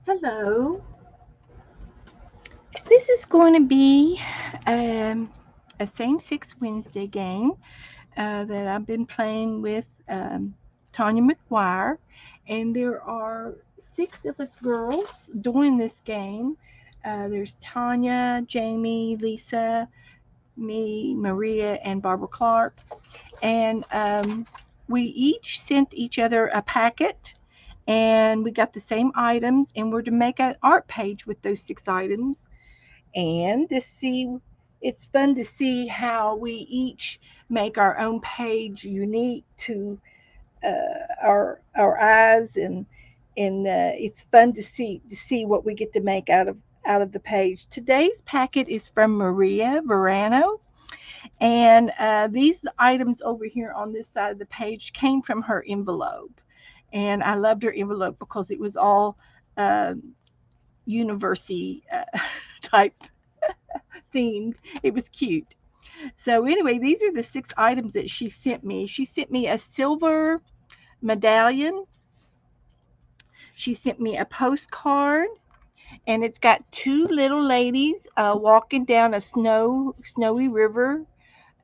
Hello. This is going to be a Same Sex Wednesday game that I've been playing with Tanya McGuire. And there are six of us girls doing this game. There's Tanya, Jamie, Lisa, me, Maria, and Barbara Clark. And we each sent each other a packet and we got the same items and we're to make an art page with those six items and to see it's fun to see how we each make our own page unique to our eyes and it's fun to see what we get to make out of the page. Today's packet is from Maria Verano, and these items over here on this side of the page came from her envelope. And I loved her envelope because it was all uh, university type themed. It was cute. So anyway, these are the six items that she sent me. She sent me a silver medallion. She sent me a postcard, and it's got two little ladies walking down a snowy river,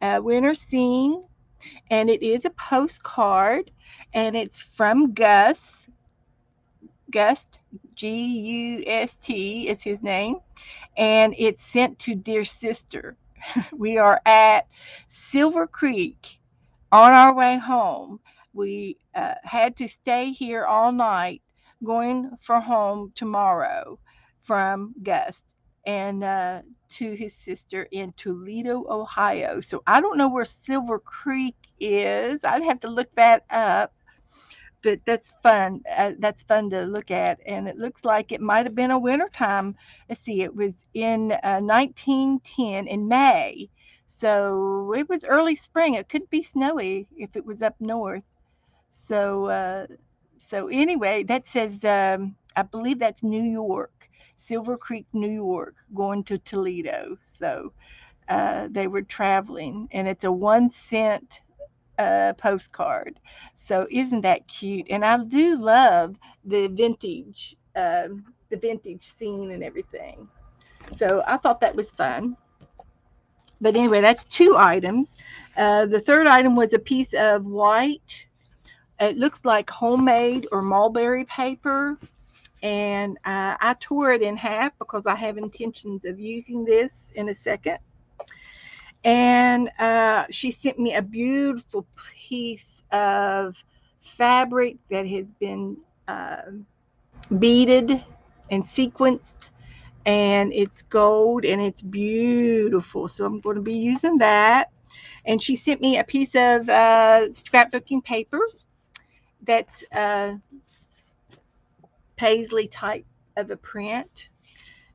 winter scene, and it is a postcard, and it's from Gus. Gust, Gust is his name, and it's sent to dear sister. We are at Silver Creek on our way home. We had to stay here all night, going for home tomorrow from Gust and to his sister in Toledo, Ohio. So I don't know where Silver Creek is. I'd have to look that up, but that's fun. That's fun to look at, and it looks like it might have been a wintertime. Let's see, it was in 1910 in May, so it was early spring. It could be snowy if it was up north. So, so anyway, that says I believe that's New York, Silver Creek, New York, going to Toledo. So they were traveling, and it's a 1 cent postcard. So isn't that cute? And I do love the vintage scene and everything. So I thought that was fun. But anyway, that's two items. The third item was a piece of white. It looks like homemade or mulberry paper, and I tore it in half because I have intentions of using this in a second. And she sent me a beautiful piece of fabric that has been uh, beaded and sequenced, and it's gold and it's beautiful. So I'm going to be using that. And she sent me a piece of scrapbooking paper that's paisley type of a print.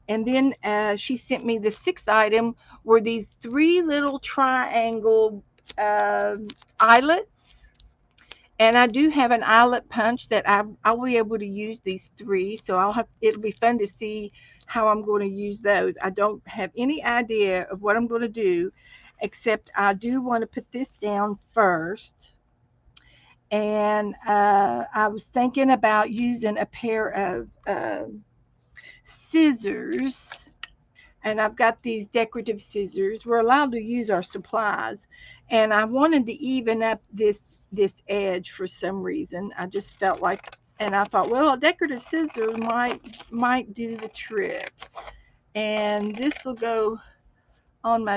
And then she sent me the sixth item were these three little triangle uh, eyelets. And I do have an eyelet punch that I'll be able to use these three. So it'll be fun to see how I'm going to use those. I don't have any idea of what I'm going to do, except I do want to put this down first. And I was thinking about using a pair of scissors, and I've got these decorative scissors. We're allowed to use our supplies, and I wanted to even up this edge for some reason. I just felt like, and I thought, well, a decorative scissors might do the trick, and this will go on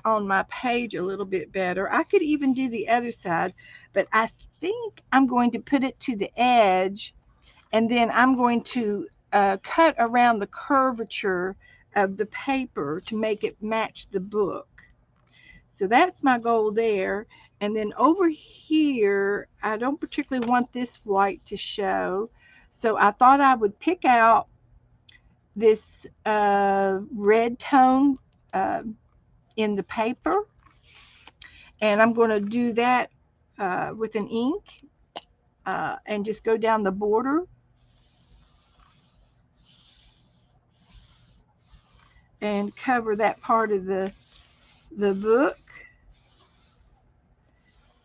on my page a little bit better. I could even do the other side, but I think I'm going to put it to the edge, and then I'm going to cut around the curvature of the paper to make it match the book. So that's my goal there. And then over here, I don't particularly want this white to show. So I thought I would pick out this red tone uh, in the paper. And I'm going to do that with an ink and just go down the border and cover that part of the book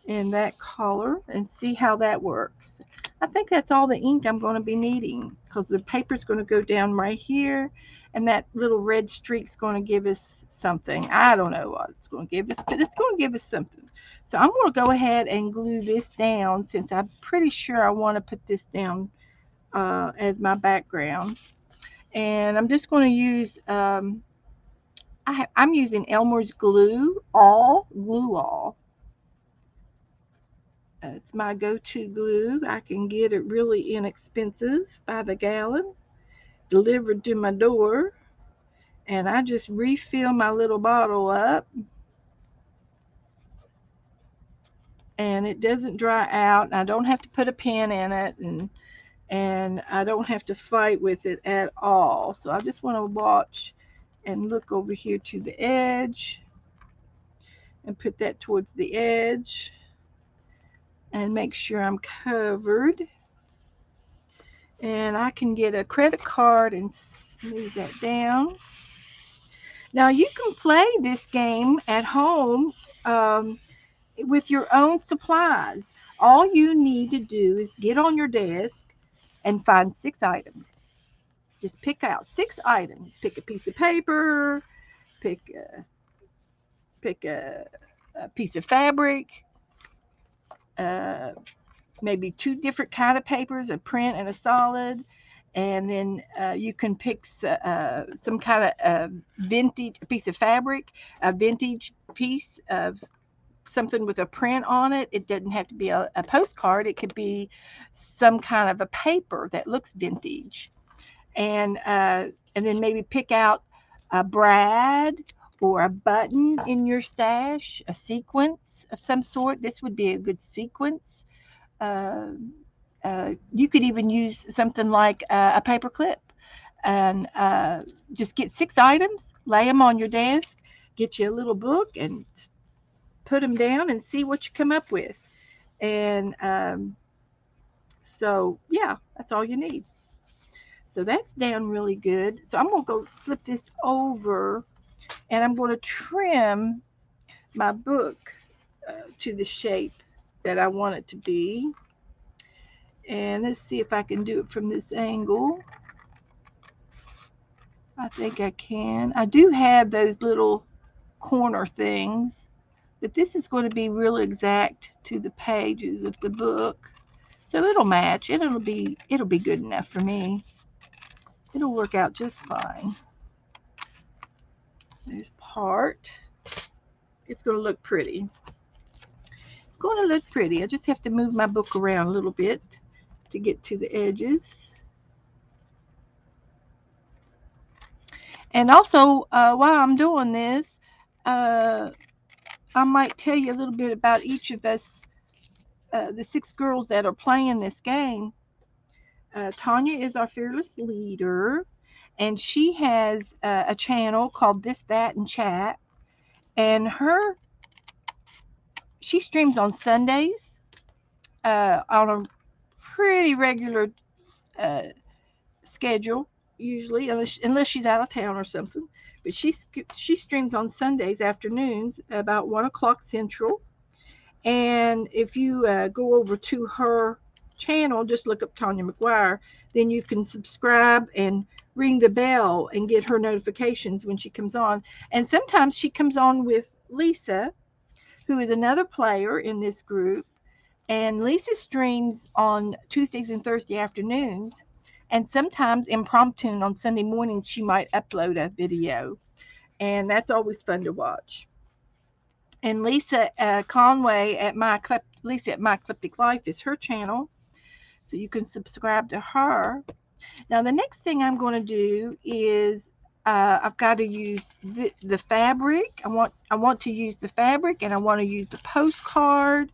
in that color and see how that works. I think that's all the ink I'm going to be needing, because the paper's going to go down right here, and that little red streak's going to give us something. I don't know what it's going to give us, but it's going to give us something. So I'm going to go ahead and glue this down, since I'm pretty sure I want to put this down as my background. And I'm just going to use, I'm using Elmer's Glue All. It's my go-to glue. I can get it really inexpensive by the gallon, delivered to my door, and I just refill my little bottle up, and it doesn't dry out. I don't have to put a pin in it, and I don't have to fight with it at all. So I just want to watch and look over here to the edge and put that towards the edge and make sure I'm covered. And I can get a credit card and smooth that down. Now you can play this game at home um, with your own supplies. All you need to do is get on your desk and find 6 items. Just pick out 6 items. Pick a piece of paper, pick a piece of fabric, uh, maybe 2 different kind of papers, a print and a solid, and then you can pick some kind of vintage piece of fabric, a vintage piece of something with a print on it. It doesn't have to be a postcard. It could be some kind of a paper that looks vintage, and then maybe pick out a brad or a button in your stash, a sequence of some sort. This would be a good sequence. Uh, you could even use something like a paper clip, and just get 6 items, lay them on your desk, get you a little book, and put them down and see what you come up with. And so, yeah, that's all you need. So that's down really good. So I'm going to go flip this over, and I'm going to trim my book to the shape that I want it to be. And let's see if I can do it from this angle. I think I can. I do have those little corner things, but this is going to be real exact to the pages of the book. So it'll match. It'll be good enough for me. It'll work out just fine. There's part. It's going to look pretty. It's going to look pretty. I just have to move my book around a little bit to get to the edges. And also, while I'm doing this, uh, I might tell you a little bit about each of us, the 6 girls that are playing this game. Tanya is our fearless leader, and she has a channel called This, That, and Chat. And she streams on Sundays on a pretty regular uh, schedule, usually, unless she's out of town or something. But she streams on Sundays afternoons about 1 o'clock Central. And if you go over to her channel, just look up Tanya McGuire, then you can subscribe and ring the bell and get her notifications when she comes on. And sometimes she comes on with Lisa, who is another player in this group. And Lisa streams on Tuesdays and Thursday afternoons. And sometimes impromptu on Sunday mornings, she might upload a video. And that's always fun to watch. And Lisa Conway at Lisa at My Eclectic Life is her channel, so you can subscribe to her. Now the next thing I'm going to do is I've got to use the fabric. I want to use the fabric, and I want to use the postcard,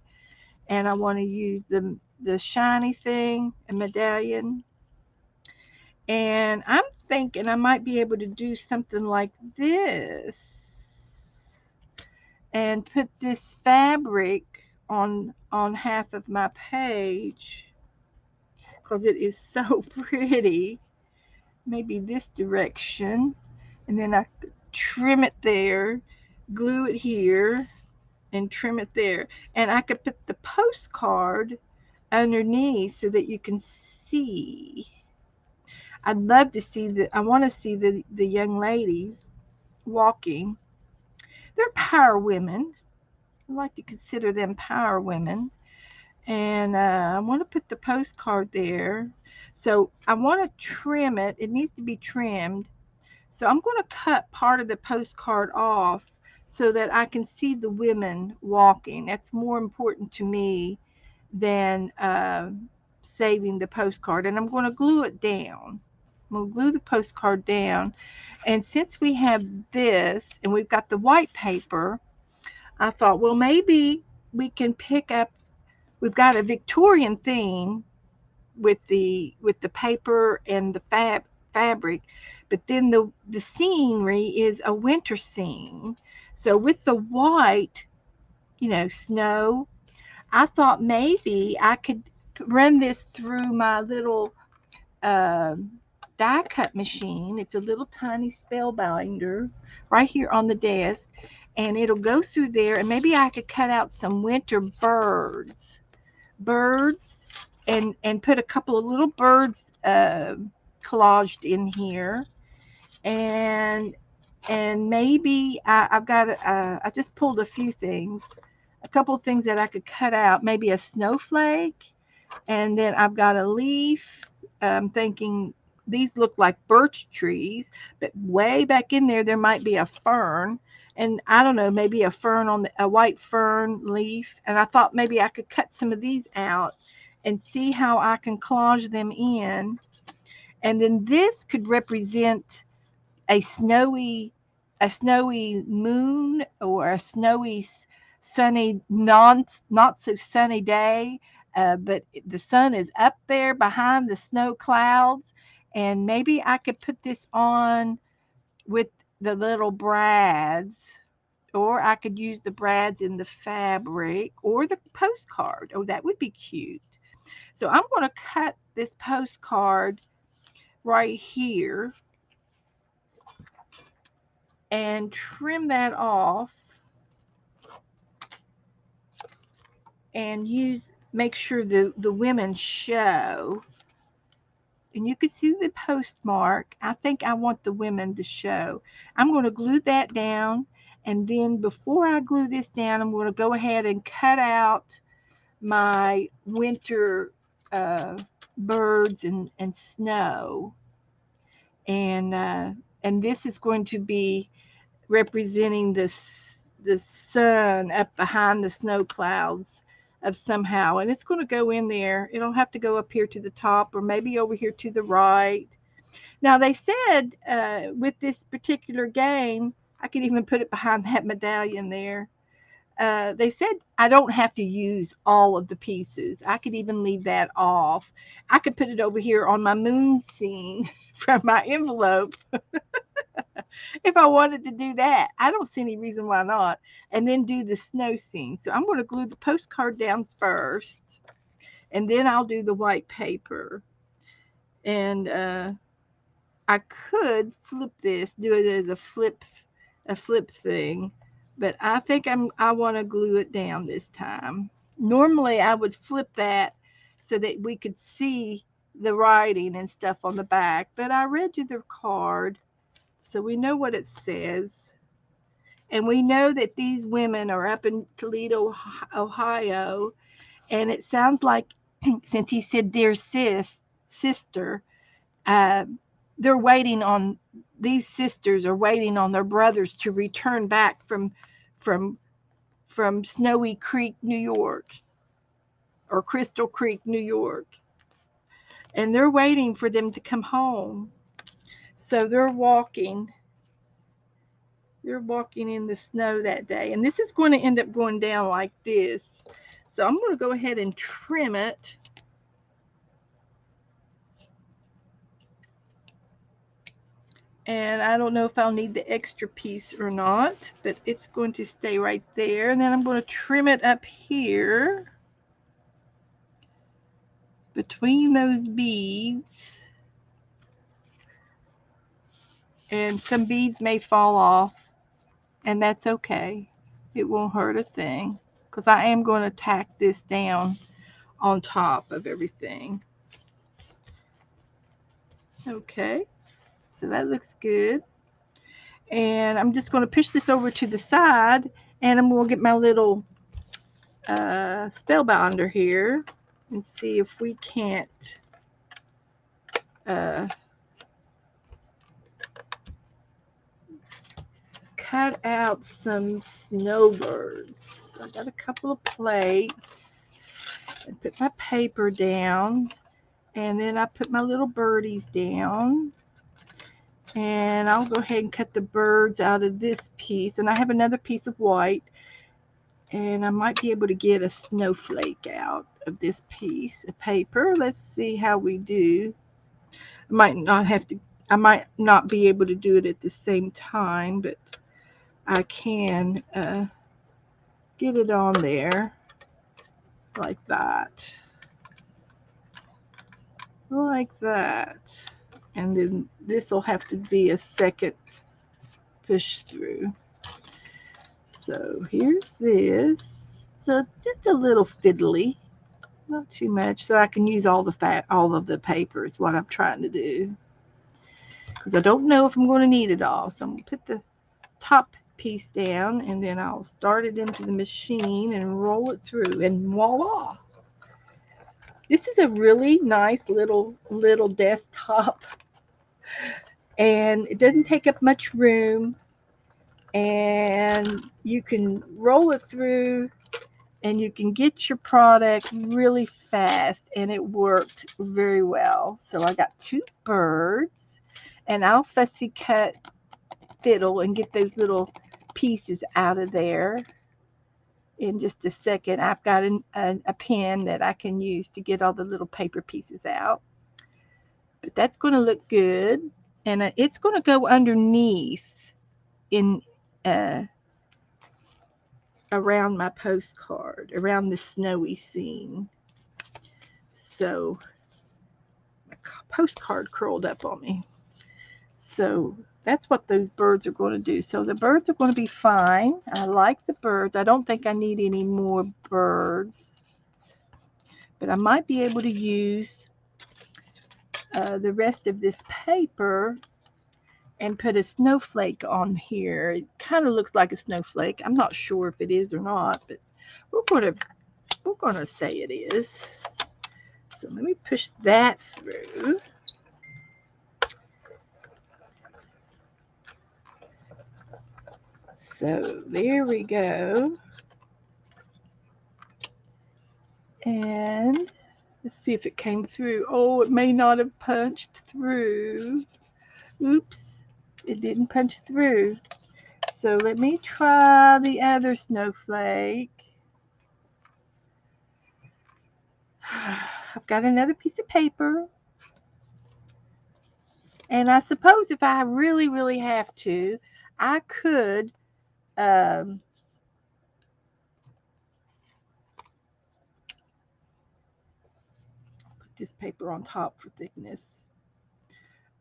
and I want to use the shiny thing, a medallion. And I'm thinking I might be able to do something like this and put this fabric on half of my page, because it is so pretty. Maybe this direction, and then I could trim it there, glue it here, and trim it there. And I could put the postcard underneath so that you can see. I'd love to see I want to see the young ladies walking. They're power women. I like to consider them power women. And I want to put the postcard there. So I want to trim it. It needs to be trimmed. So I'm going to cut part of the postcard off so that I can see the women walking. That's more important to me than saving the postcard. And I'm going to glue it down. I'm going to glue the postcard down. And since we have this and we've got the white paper, I thought, well, maybe we can pick up. We've got a Victorian theme with the paper and the fabric, but then the scenery is a winter scene. So with the white, snow, I thought maybe I could run this through my little uh, die cut machine. It's a little tiny spellbinder right here on the desk, and it'll go through there, and maybe I could cut out some winter birds and put a couple of little birds collaged in here, and maybe I've got I just pulled a few things, a couple of things that I could cut out, maybe a snowflake, and then I've got a leaf. I'm thinking these look like birch trees, but way back in there might be a fern, and I don't know, maybe a white fern leaf. And I thought maybe I could cut some of these out and see how I can collage them in. And then this could represent a snowy moon or a snowy sunny not so sunny day, but the sun is up there behind the snow clouds, and maybe I could put this on with the little brads, or I could use the brads in the fabric or the postcard. Oh, that would be cute. So I'm going to cut this postcard right here and trim that off and make sure the women show. And you can see the postmark. I think I want the women to show. I'm going to glue that down, and then before I glue this down, I'm going to go ahead and cut out my winter birds and snow, and this is going to be representing the sun up behind the snow clouds of somehow, and it's going to go in there. It'll have to go up here to the top or maybe over here to the right. Now they said with this particular game, I could even put it behind that medallion there. They said I don't have to use all of the pieces. I could even leave that off. I could put it over here on my moon scene from my envelope if I wanted to do that. I don't see any reason why not. And then do the snow scene. So I'm going to glue the postcard down first, and then I'll do the white paper. And I could flip this, do it as a flip thing, but I think I want to glue it down this time. Normally I would flip that so that we could see the writing and stuff on the back, but I read you the card, so we know what it says. And we know that these women are up in Toledo, Ohio, and it sounds like since he said dear sister, uh, they're waiting on these sisters are waiting on their brothers to return back from Snowy Creek, New York, or Crystal Creek, New York, and they're waiting for them to come home. So they're walking in the snow that day, and this is going to end up going down like this. So I'm going to go ahead and trim it. And I don't know if I'll need the extra piece or not, but it's going to stay right there. And then I'm going to trim it up here between those beads. And some beads may fall off, and that's okay. It won't hurt a thing, because I am going to tack this down on top of everything. Okay, so that looks good. And I'm just going to push this over to the side, and I'm going to get my little spellbinder here and see if we can't uh, cut out some snowbirds. So I got a couple of plates and put my paper down, and then I put my little birdies down, and I'll go ahead and cut the birds out of this piece. And I have another piece of white, and I might be able to get a snowflake out of this piece of paper. Let's see how we do. I might not be able to do it at the same time, but I can get it on there like that. Like that. And then this will have to be a second push through. So here's this. So just a little fiddly, not too much, so I can use all of the paper is what I'm trying to do. Because I don't know if I'm going to need it all. So I'm going to put the top piece down, and then I'll start it into the machine and roll it through, and voila! This is a really nice little desktop, and it doesn't take up much room, and you can roll it through, and you can get your product really fast, and it worked very well. So I got 2 birds, and I'll fussy cut fiddle and get those little pieces out of there in just a second. I've got a pen that I can use to get all the little paper pieces out. But that's going to look good, and it's going to go underneath in uh, around my postcard, around the snowy scene. So my postcard curled up on me. So that's what those birds are going to do. So the birds are going to be fine. I like the birds. I don't think I need any more birds, but I might be able to use the rest of this paper and put a snowflake on here. It kind of looks like a snowflake. I'm not sure if it is or not, but we're gonna say it is. So let me push that through. So there we go. And let's see if it came through. Oh, it may not have punched through. Oops, it didn't punch through. So let me try the other snowflake. I've got another piece of paper. And I suppose if I really, really have to, I could put this paper on top for thickness.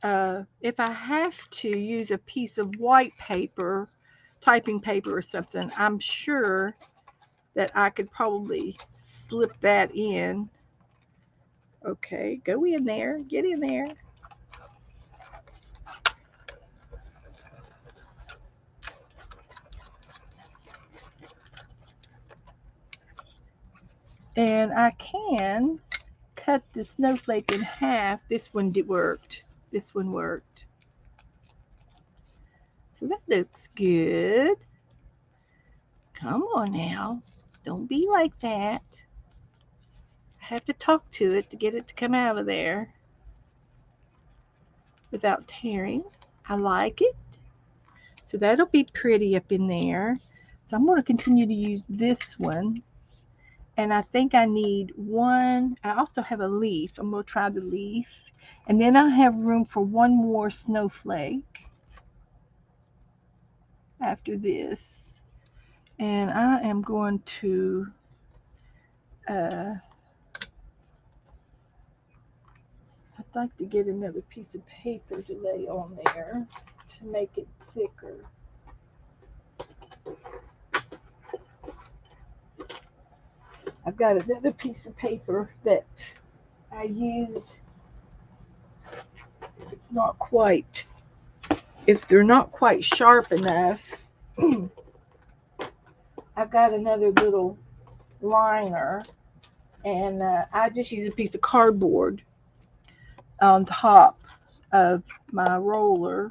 If I have to use a piece of white paper, typing paper or something, I'm sure that I could probably slip that in. Okay, go in there, get in there. And I can cut the snowflake in half. This one worked. This one worked. So that looks good. Come on now. Don't be like that. I have to talk to it to get it to come out of there without tearing. I like it. So that'll be pretty up in there. So I'm going to continue to use this one. And I think I need one. I also have a leaf. I'm going to try the leaf. And then I have room for one more snowflake after this. And I am going to I'd like to get another piece of paper to lay on there to make it thicker. I've got another piece of paper that I use if it's not quite, if they're not quite sharp enough. I've got another little liner, and I just use a piece of cardboard on top of my roller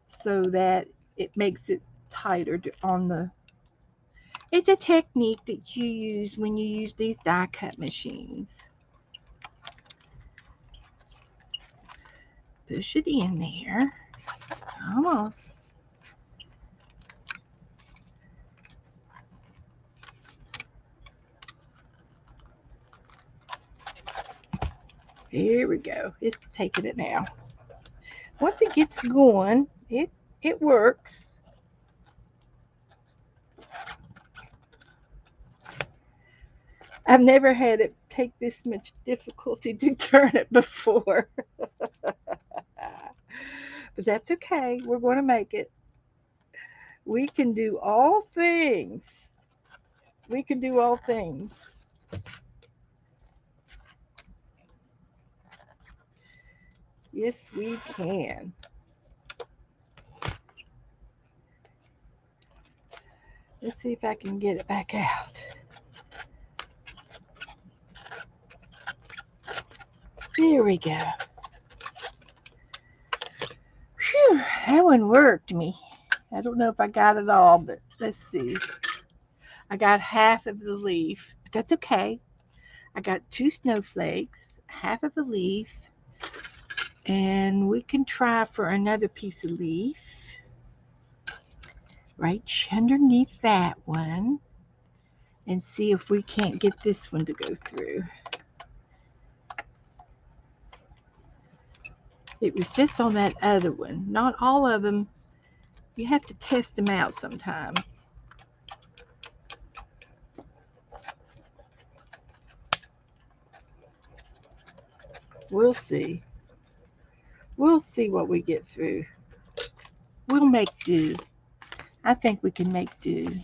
so that it makes it tighter on the. It's a technique that you use when you use these die cut machines. Push it in there. Come on. Here we go. It's taking it now. Once it gets going, it works. I've never had it take this much difficulty to turn it before. But that's okay. We're going to make it. We can do all things. We can do all things. Yes, we can. Let's see if I can get it back out. There we go. Whew, that one worked me. I don't know if I got it all, but let's see. I got half of the leaf, but that's okay. I got two snowflakes, half of a leaf, and we can try for another piece of leaf right underneath that one and see if we can't get this one to go through. It was just on that other one. Not all of them. You have to test them out sometimes. We'll see. We'll see what we get through. We'll make do. I think we can make do.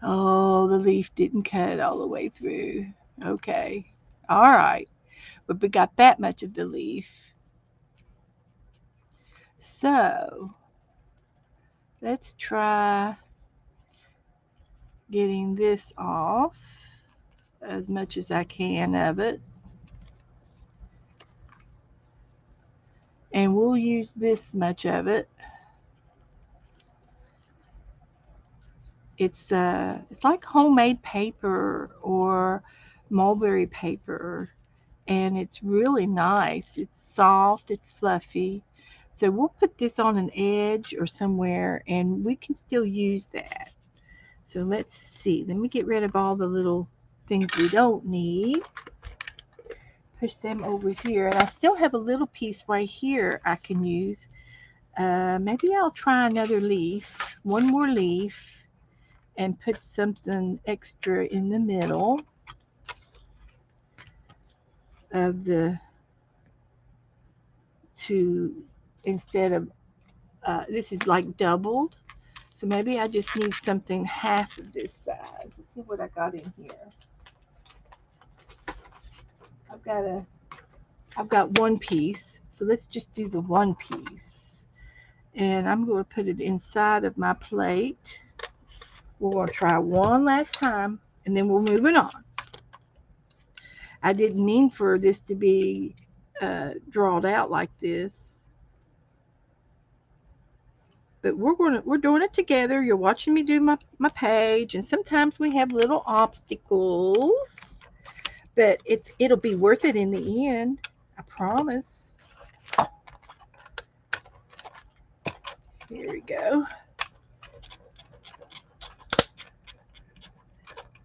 Oh, the leaf didn't cut all the way through. Okay. All right. But we got that much of the leaf. So let's try getting this off as much as I can of it. And we'll use this much of it. It's like homemade paper or mulberry paper, and it's really nice. It's soft, it's fluffy. So we'll put this on an edge or somewhere, and we can still use that. So let's see. Let me get rid of all the little things we don't need. Push them over here, and I still have a little piece right here I can use. Maybe I'll try another leaf, one more leaf, and put something extra in the middle of the two instead of this is like doubled. So maybe I just need something half of this size. Let's see what I got in here. I've got a I've got one piece. So let's just do the one piece. And I'm going to put it inside of my plate. We're going to try one last time and then we'll move it on. I didn't mean for this to be drawn out like this. But we're doing it together. You're watching me do my page, and sometimes we have little obstacles, but it'll be worth it in the end. I promise. Here we go.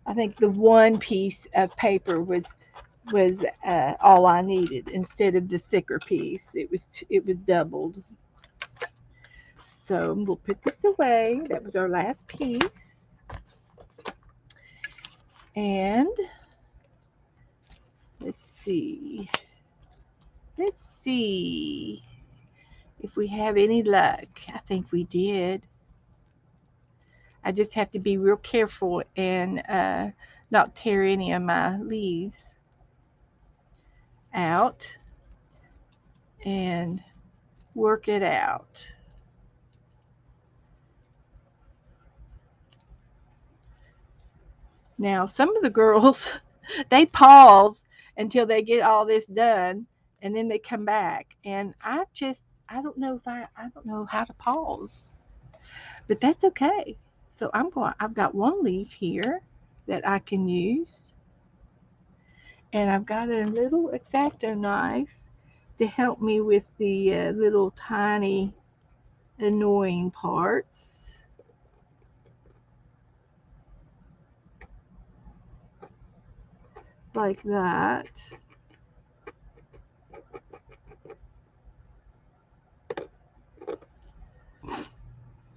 I think the one piece of paper was all I needed instead of the thicker piece. It was doubled. So we'll put this away. That was our last piece. And let's see. Let's see if we have any luck. I think we did. I just have to be real careful and not tear any of my leaves out and work it out. Now, some of the girls, they pause until they get all this done and then they come back. And I don't know if I don't know how to pause, but that's okay. So I've got one leaf here that I can use, and I've got a little X-Acto knife to help me with the little tiny annoying parts like that.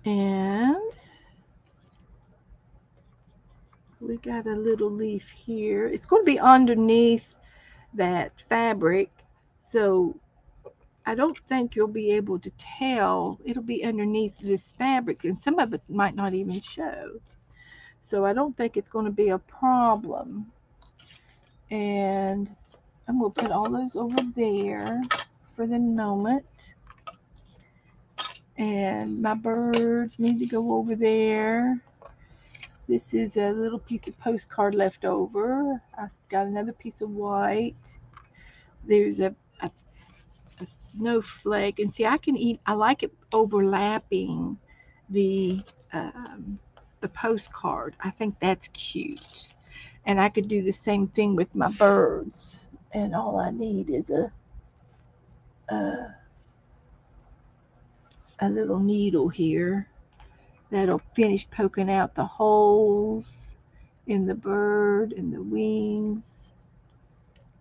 And we got a little leaf here. It's going to be underneath that fabric, so I don't think you'll be able to tell. It'll be underneath this fabric, and some of it might not even show. So I don't think it's going to be a problem. And I'm going to put all those over there for the moment. And my birds need to go over there. This is a little piece of postcard left over. I've got another piece of white. There's a snowflake. And see, I like it overlapping the um, the postcard. I think that's cute. And I could do the same thing with my birds. And all I need is a, a little needle here that'll finish poking out the holes in the bird and the wings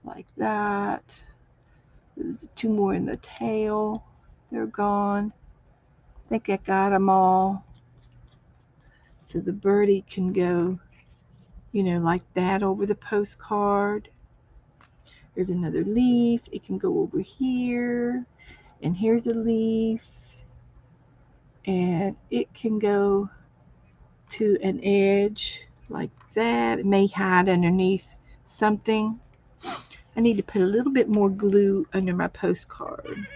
like that. There's two more in the tail. They're gone. I think I got them all. So the birdie can go, like that over the postcard. There's another leaf. It can go over here. And here's a leaf. And it can go to an edge like that. It may hide underneath something. I need to put a little bit more glue under my postcard.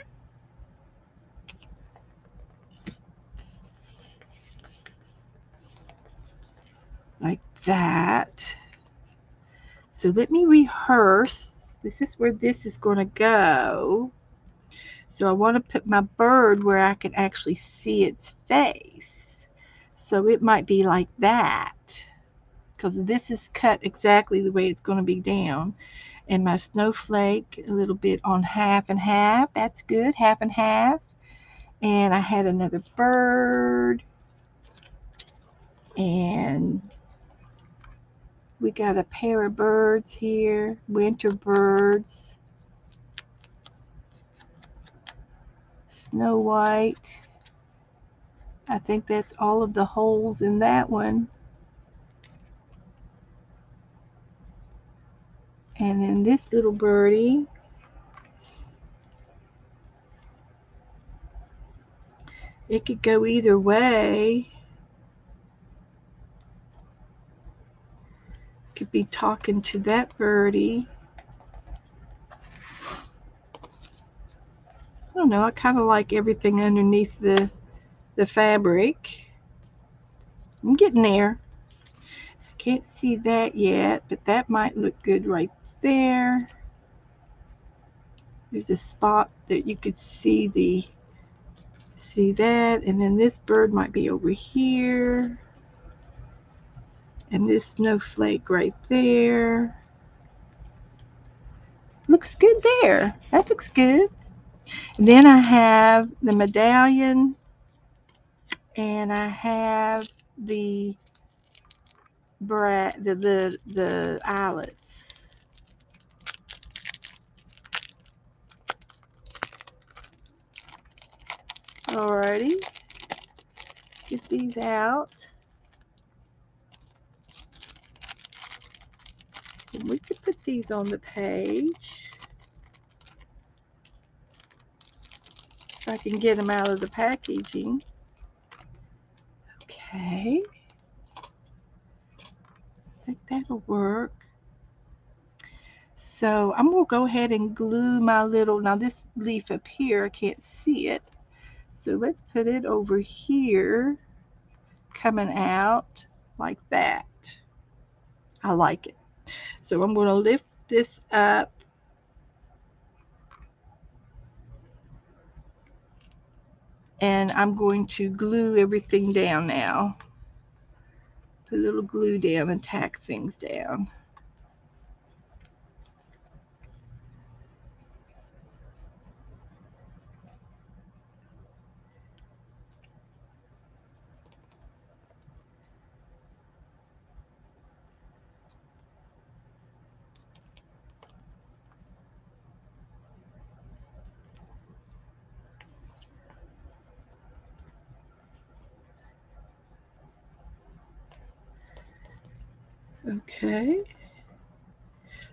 Like that. So let me rehearse. This is where this is going to go. So I want to put my bird where I can actually see its face. So it might be like that, because this is cut exactly the way it's going to be down. And my snowflake a little bit on half and half. That's good, half and half. And I had another bird. And we got a pair of birds here, winter birds. Snow White. I think that's all of the holes in that one. And then this little birdie. It could go either way. Could be talking to that birdie. I don't know. I kind of like everything underneath the fabric. I'm getting there. Can't see that yet, but that might look good right there. There's a spot that you could see that, and then this bird might be over here, and this snowflake right there. Looks good there. That looks good. And then I have the medallion, and I have the the eyelets. Alrighty, get these out. And we could put these on the page. If I can get them out of the packaging. Okay. think that'll work. So I'm going to go ahead and glue my little, now this leaf up here, I can't see it. So let's put it over here, coming out like that. I like it. So I'm going to lift this up. And I'm going to glue everything down now. Put a little glue down and tack things down. Okay.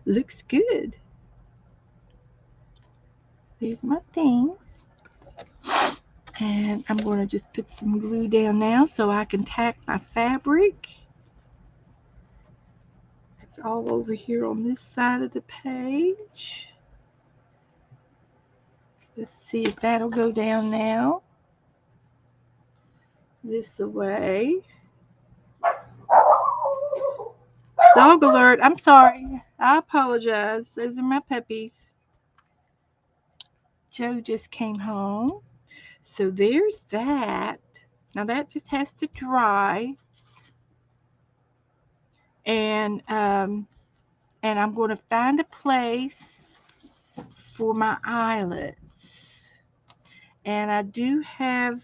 Looks good. There's my things. And I'm going to just put some glue down now so I can tack my fabric. It's all over here on this side of the page. Let's see if that'll go down now. This away. Dog alert. I'm sorry. I apologize. Those are my puppies. Joe just came home. So there's that. Now that just has to dry. And I'm going to find a place for my eyelets. And I do have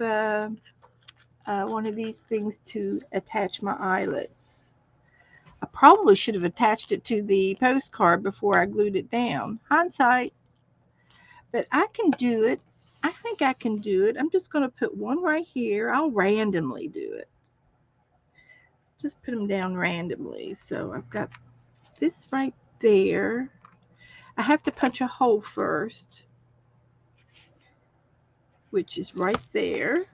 one of these things to attach my eyelets. I probably should have attached it to the postcard before I glued it down. Hindsight. But I can do it. I think I can do it. I'm just going to put one right here. I'll randomly do it. Just put them down randomly. So I've got this right there. I have to punch a hole first, which is right there.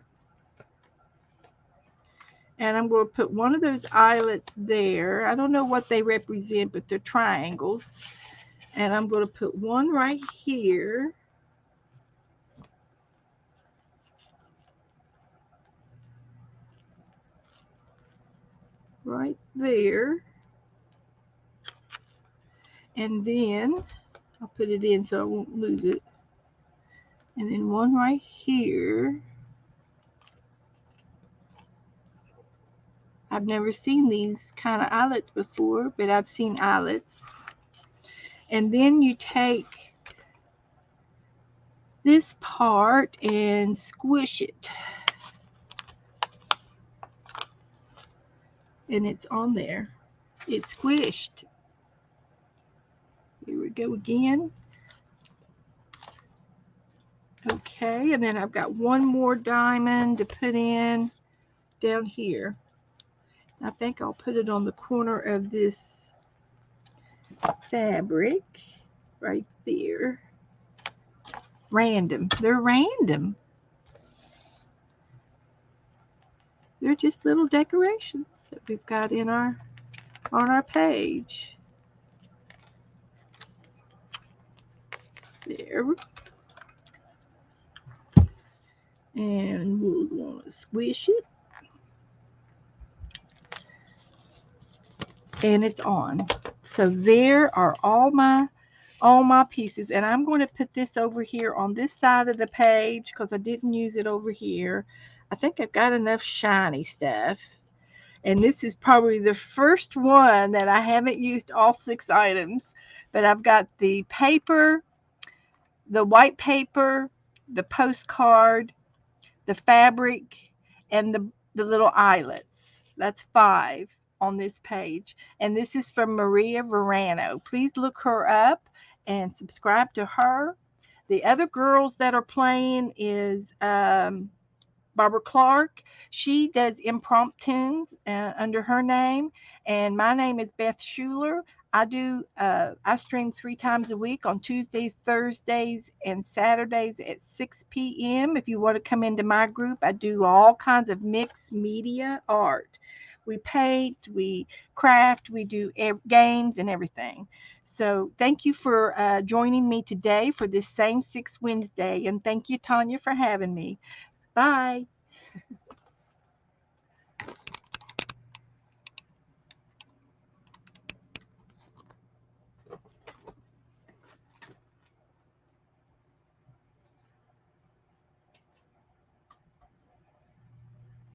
And I'm going to put one of those eyelets there. I don't know what they represent, but they're triangles. And I'm going to put one right here. Right there. And then I'll put it in so I won't lose it. And then one right here. I've never seen these kind of eyelets before, but I've seen eyelets. And then you take this part and squish it. And it's on there. It's squished. Here we go again. Okay, and then I've got one more diamond to put in down here. I think I'll put it on the corner of this fabric right there. Random. They're random. They're just little decorations that we've got in on our page. There. And we'll want to squish it. And it's on. So there are all my pieces, and I'm going to put this over here on this side of the page because I didn't use it over here. I think I've got enough shiny stuff, and this is probably the first one that I haven't used all 6 items, but I've got the paper, the white paper, the postcard, the fabric, and the little eyelets. That's 5 on this page. And this is from Maria Verano. Please look her up and subscribe to her. The other girls that are playing is Barbara Clark. She does impromptus under her name. And my name is Beth Schuler. I stream 3 times a week on Tuesdays, Thursdays, and Saturdays at 6 p.m. If you want to come into my group, I do all kinds of mixed media art. We paint, we craft, we do games and everything. So thank you for joining me today for this Same Six Wednesday. And thank you, Tanya, for having me. Bye.